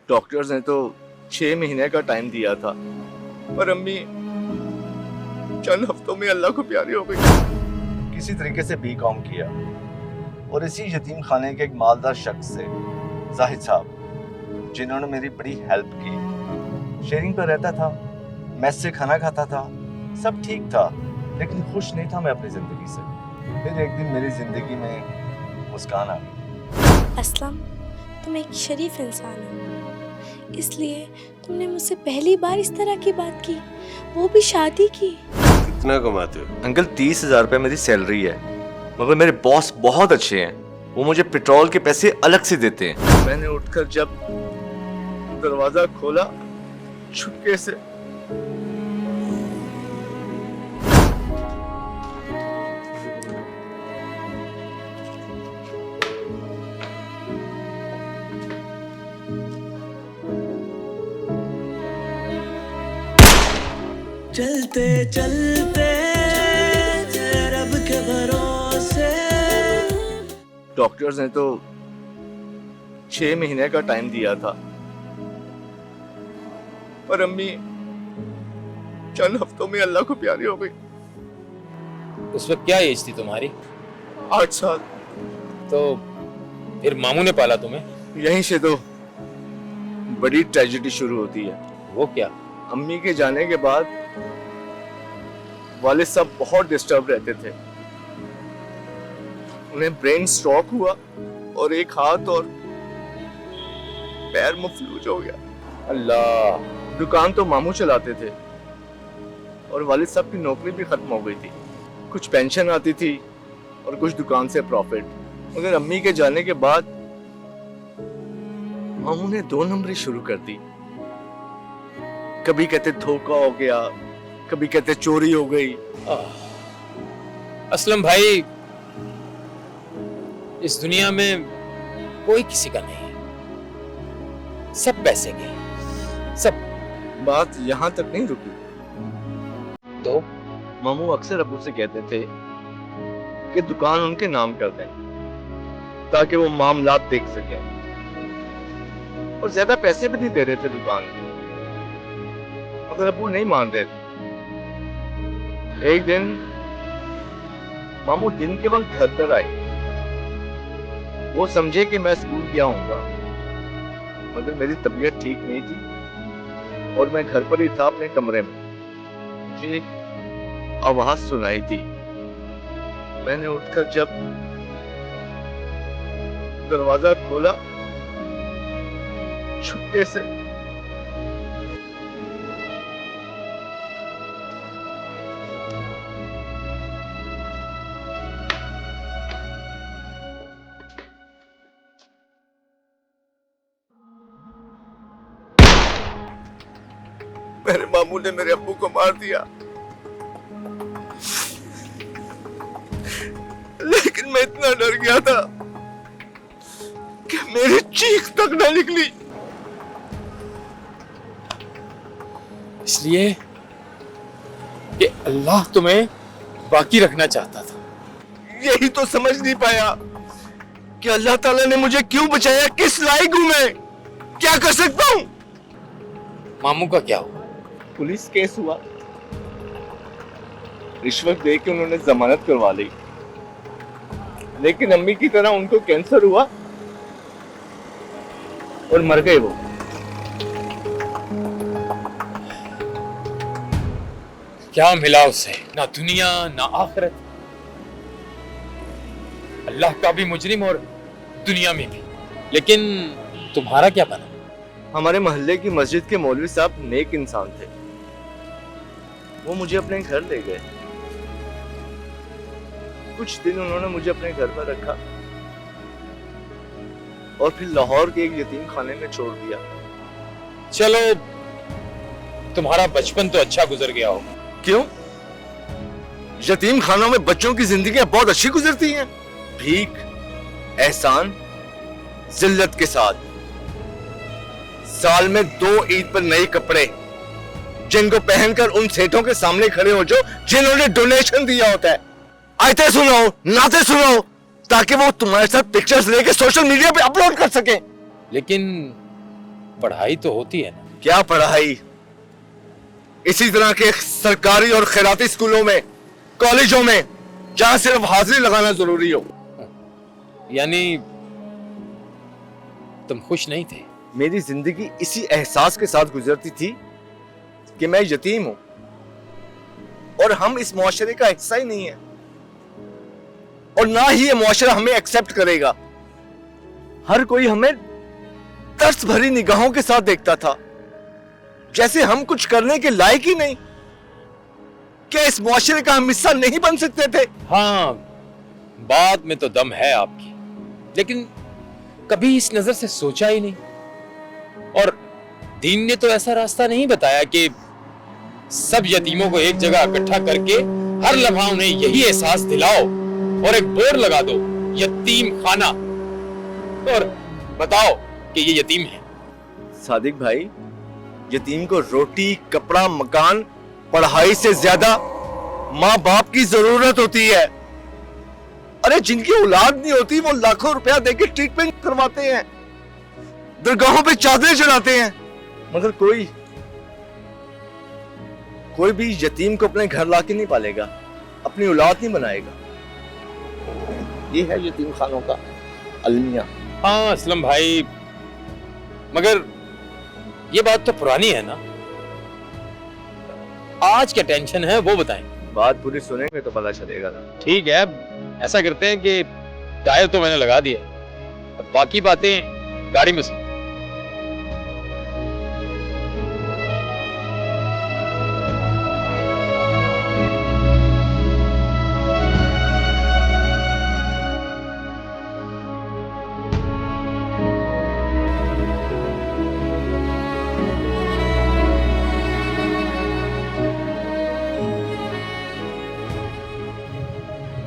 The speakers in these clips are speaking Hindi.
डॉक्टर्स ने तो 6 महीने का टाइम दिया था, पर अम्मी चंद हफ्तों में अल्लाह को प्यारी हो गई। किसी तरीके से बीकॉम किया और इसी यतीम खाने के एक मालदार शख्स से, जाहिद साहब, जिन्होंने मेरी बड़ी हेल्प की। शेयरिंग पर रहता था, मेस से खाना खाता था, सब ठीक था, लेकिन खुश नहीं था मैं अपनी जिंदगी से। फिर एक दिन मेरी जिंदगी में मुस्कान आ गई। असलम, तुम एक शरीफ इंसान हो, इसलिए तुमने मुझसे पहली बार इस तरह की बात की, वो भी शादी की। कितना कमाते हो? अंकल 30,000 रुपये मेरी सैलरी है, मगर मेरे बॉस बहुत अच्छे हैं, वो मुझे पेट्रोल के पैसे अलग से देते हैं। मैंने उठकर जब दरवाजा खोला, छुपके से चलते चलते रब के भरोसे। डॉक्टर्स ने तो 6 महीने का टाइम दिया था, पर अम्मी चंद हफ्तों में अल्लाह को प्यारी हो गई। उस वक्त क्या एज थी तुम्हारी? 8 साल। तो फिर मामू ने पाला तुम्हें? यहीं से तो बड़ी ट्रेजेडी शुरू होती है। वो क्या? अम्मी के जाने के बाद वालिद साहब बहुत डिस्टर्ब रहते थे। उन्हें ब्रेन स्ट्रोक हुआ और एक हाथ और पैर मफलूज हो गया। अल्लाह। दुकान तो मामू चलाते थे और वालिद साहब की नौकरी भी खत्म हो गई थी। कुछ पेंशन आती थी और कुछ दुकान से प्रॉफिट। मगर अम्मी के जाने के बाद मामू ने 2 नंबरी शुरू कर दी। कभी कहते धोखा हो गया, कभी कहते चोरी हो गई। असलम भाई, इस दुनिया में कोई किसी का नहीं, सब पैसे के, सब। बात यहाँ तक नहीं रुकी। तो मामू अक्सर अबू से कहते थे कि दुकान उनके नाम कर दें ताकि वो मामलात देख सकें, और ज्यादा पैसे भी नहीं दे रहे थे दुकान में, मगर अबू नहीं मान रहे थे। एक दिन मामू दिन के वक्त घर पर आए। वो समझे कि मैं स्कूल गया हूँगा, मगर मेरी तबीयत ठीक नहीं थी और मैं घर पर ही था अपने कमरे में। मुझे एक आवाज सुनाई दी। मैंने उठकर जब दरवाजा खोला, छुपके से मेरे मामू ने मेरे अब्बू को मार दिया, लेकिन मैं इतना डर गया था कि मेरी चीख तक न निकली। इसलिए कि अल्लाह तुम्हें बाकी रखना चाहता था। यही तो समझ नहीं पाया कि अल्लाह ताला ने मुझे क्यों बचाया, किस लायक हूं मैं, क्या कर सकता हूं। मामू का क्या हुआ? पुलिस केस हुआ, रिश्वत दे के उन्होंने जमानत करवा ली, लेकिन अम्मी की तरह उनको कैंसर हुआ और मर गए वो। क्या मिला उसे? ना दुनिया ना आखिरत। अल्लाह का भी मुजरिम और दुनिया में भी। लेकिन तुम्हारा क्या बना? हमारे मोहल्ले की मस्जिद के मौलवी साहब नेक इंसान थे। वो मुझे अपने घर ले गए। कुछ दिन उन्होंने मुझे अपने घर पर रखा और फिर लाहौर के एक यतीम खाने में छोड़ दिया। चलो, तुम्हारा बचपन तो अच्छा गुजर गया होगा। क्यों? यतीम खानों में बच्चों की जिंदगियां बहुत अच्छी गुजरती हैं। भीख, एहसान, जिल्लत के साथ। साल में 2 ईद पर नए कपड़े, जिनको पहनकर उन सेठों के सामने खड़े हो जो जिन्होंने डोनेशन दिया होता है। आयतें सुनाओ, नाते सुनाओ, ताकि वो तुम्हारे साथ पिक्चर्स लेके सोशल मीडिया पे अपलोड कर सके। लेकिन पढ़ाई तो होती है ना। क्या पढ़ाई? इसी तरह के सरकारी और खैराती स्कूलों में, कॉलेजों में, जहां सिर्फ हाजिरी लगाना जरूरी हो। यानी तुम खुश नहीं थे? मेरी जिंदगी इसी एहसास के साथ गुजरती थी कि मैं यतीम हूं और हम इस मुआशरे का हिस्सा ही नहीं है, और ना ही ये मुआशरा हमें एक्सेप्ट करेगा। हर कोई हमें तरस भरी निगाहों के साथ देखता था, जैसे हम कुछ करने के लायक ही नहीं। क्या इस मुआशरे का हम हिस्सा नहीं बन सकते थे? हाँ, बात में तो दम है आपकी, लेकिन कभी इस नजर से सोचा ही नहीं। और दीन ने तो ऐसा रास्ता नहीं बताया कि सब यतीमों को एक जगह इकट्ठा करके हर लम्हा उन्हें यही एहसास दिलाओ और एक बोर्ड लगा दो, यतीम खाना, और बताओ कि ये यतीम है। सादिक भाई, यतीम को रोटी, कपड़ा, मकान, पढ़ाई से ज्यादा माँ बाप की जरूरत होती है। अरे जिनकी औलाद नहीं होती वो लाखों रुपया देके ट्रीटमेंट करवाते हैं, दरगाहों पे चादरें चढ़ाते हैं, मगर कोई भी यतीम को अपने घर लाके नहीं पालेगा, अपनी औलाद नहीं बनाएगा। ये है यतीम खानों का अलमिया। हाँ असलम भाई, मगर ये बात तो पुरानी है ना, आज क्या टेंशन है वो बताएं। बात पूरी सुनेंगे तो पता चलेगा ना। ठीक है, ऐसा करते हैं कि टायर तो मैंने लगा दिया, अब बाकी बातें गाड़ी में सुन।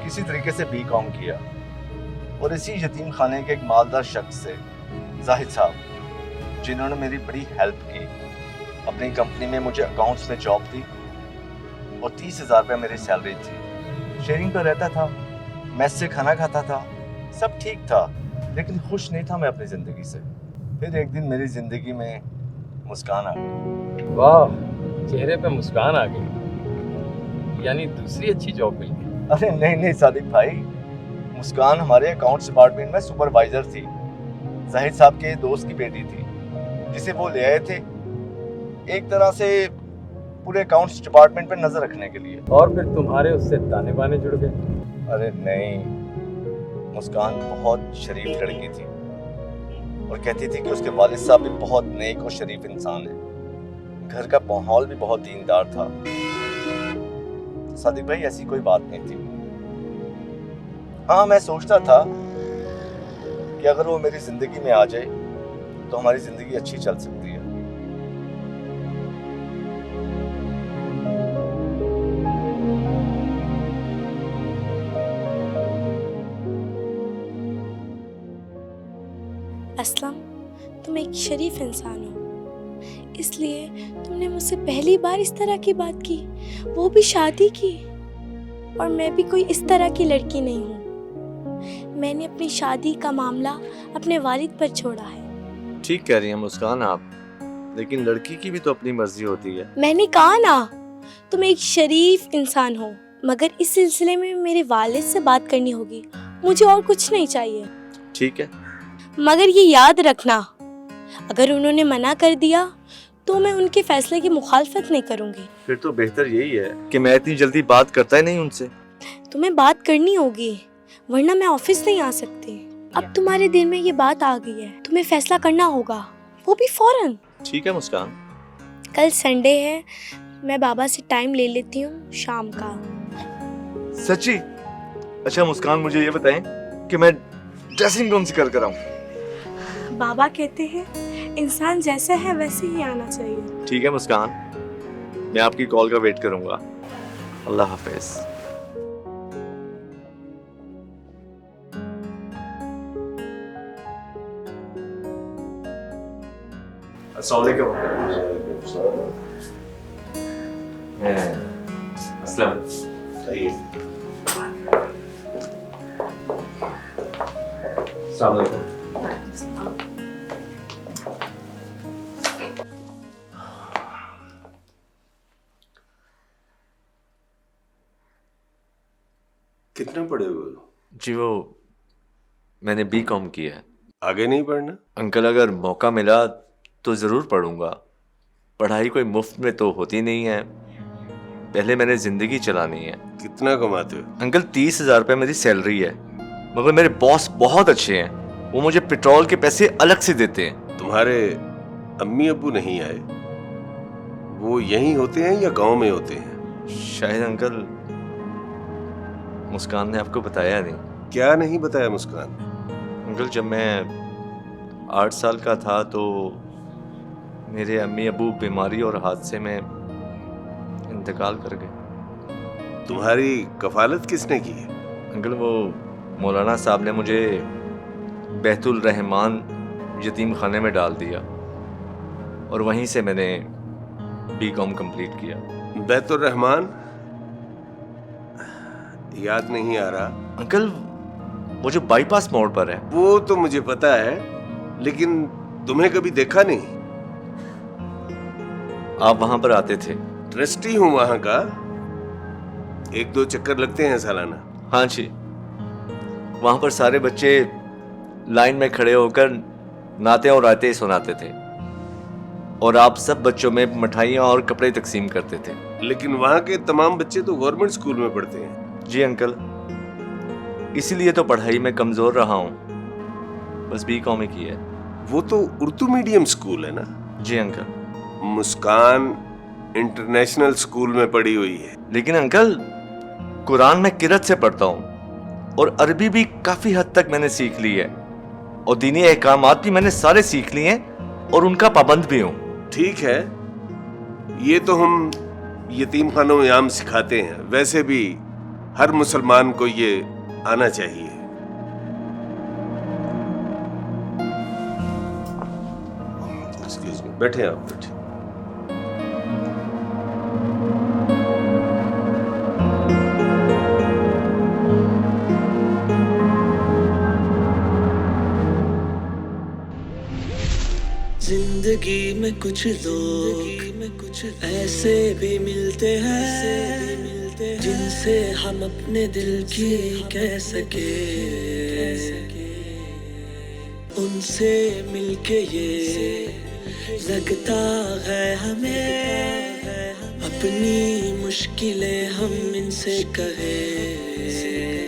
किसी तरीके से बीकॉम किया और इसी यतीम खाने के एक मालदार शख्स से, जाहिद साहब, जिन्होंने मेरी बड़ी हेल्प की, अपनी कंपनी में मुझे अकाउंट्स में जॉब दी और 30,000 रुपये मेरी सैलरी थी। शेयरिंग पर रहता था, मैस से खाना खाता था, सब ठीक था, लेकिन खुश नहीं था मैं अपनी ज़िंदगी से। फिर एक दिन मेरी ज़िंदगी में मुस्कान आ गई। वाह, चेहरे पे मुस्कान आ गई, यानी दूसरी अच्छी जॉब मिल गई। अरे नहीं सादिक भाई, मुस्कान हमारे अकाउंट्स डिपार्टमेंट में सुपरवाइजर थी। जाहिद साहब के दोस्त की बेटी थी, जिसे वो ले आए थे एक तरह से पूरे अकाउंट्स डिपार्टमेंट पे नजर रखने के लिए। और फिर तुम्हारे उससे ताने बाने जुड़ गए? अरे नहीं, मुस्कान बहुत शरीफ लड़की थी और कहती थी कि उसके वालिद साहब भी बहुत नेक और शरीफ इंसान है। घर का माहौल भी बहुत दीनदार था। सादिक भाई, ऐसी कोई बात नहीं थी। हाँ, मैं सोचता था कि अगर वो मेरी जिंदगी में आ जाए तो हमारी जिंदगी अच्छी चल सकती है। असलम, तुम एक शरीफ इंसान हो, इसलिए तुमने मुझसे पहली बार इस तरह की बात की, वो भी शादी की। और मैं भी कोई इस तरह की लड़की नहीं हूँ। मैंने अपनी शादी का मामला अपने वालिद पर छोड़ा है। ठीक कह रही हैं मुस्कान आप, लेकिन लड़की की भी तो अपनी मर्जी होती है। मैंने कहा ना, तुम एक शरीफ इंसान हो, मगर इस सिलसिले में मेरे वालिद से बात करनी होगी, मुझे और कुछ नहीं चाहिए। ठीक है, मगर ये याद रखना, अगर उन्होंने मना कर दिया तो मैं उनके फैसले की मुखालफत नहीं करूंगी। फिर तो बेहतर यही है कि मैं इतनी जल्दी बात करता ही नहीं उनसे। तुम्हें बात करनी होगी, वरना मैं ऑफिस नहीं आ सकती। अब तुम्हारे दिल में ये बात आ गई है, तुम्हें फैसला करना होगा, वो भी फौरन। ठीक है मुस्कान। कल संडे है, मैं बाबा से टाइम ले लेती हूँ शाम का। सच्ची? अच्छा मुस्कान, मुझे ये बताएं कि मैं ड्रेसिंग कौन सी कर आऊं? बाबा कहते हैं इंसान जैसा है वैसे ही आना चाहिए। ठीक है मुस्कान, मैं आपकी कॉल का वेट करूंगा। अल्लाह हाफिज। अस्सलाम वालेकुम। अस्सलाम। अस्सलाम वालेकुम। कितना पढ़े हुए हो? जी वो मैंने बीकॉम किया है। आगे नहीं पढ़ना? अंकल अगर मौका मिला तो ज़रूर पढ़ूंगा। पढ़ाई कोई मुफ्त में तो होती नहीं है, पहले मैंने ज़िंदगी चलानी है। कितना कमाते हो? अंकल 30,000 रुपये मेरी सैलरी है, मगर मेरे बॉस बहुत अच्छे हैं, वो मुझे पेट्रोल के पैसे अलग से देते हैं। तुम्हारे अम्मी अब्बू नहीं आए? वो यहीं होते हैं या गांव में होते हैं? शायद अंकल मुस्कान ने आपको बताया नहीं। क्या नहीं बताया मुस्कान? अंकल जब मैं 8 साल का था तो मेरे अम्मी अबू बीमारी और हादसे में इंतकाल कर गए। तुम्हारी कफालत किसने की है? अंकल वो मौलाना साहब ने मुझे बैतुल रहमान यतीम खाने में डाल दिया और वहीं से मैंने बीकॉम कंप्लीट किया। बैतुर रहमान याद नहीं आ रहा। अंकल वो जो बाईपास मोड़ पर है। वो तो मुझे पता है, लेकिन तुम्हें कभी देखा नहीं। आप वहां पर आते थे? ट्रस्टी हूं वहां का, 1-2 चक्कर लगते हैं सालाना। हाँ जी, वहां पर सारे बच्चे लाइन में खड़े होकर नाते और राते सुनाते थे और आप सब बच्चों में मिठाइयाँ और कपड़े तकसीम करते थे। लेकिन वहां के तमाम बच्चे तो गवर्नमेंट स्कूल में पढ़ते हैं। जी अंकल, इसीलिए तो पढ़ाई में कमजोर रहा हूँ, बस बीकॉम ही की है। वो तो उर्दू मीडियम स्कूल है ना? जी अंकल। मुस्कान इंटरनेशनल स्कूल में पढ़ी हुई है। लेकिन अंकल कुरान में किरत से पढ़ता हूँ और अरबी भी काफी हद तक मैंने सीख ली है और दीनी अहकामात भी मैंने सारे सीख लिए हैं और उनका पाबंद भी हूँ। ठीक है, ये तो हम यतीम खानों में आम सिखाते हैं, वैसे भी हर मुसलमान को ये आना चाहिए। एक्सक्यूज मी, बैठे आप, बैठे। जिंदगी में कुछ लोग ऐसे भी मिलते हैं जिनसे हम अपने दिल की कह सके। उनसे मिलके ये लगता है हमें अपनी मुश्किलें हम इनसे कहें।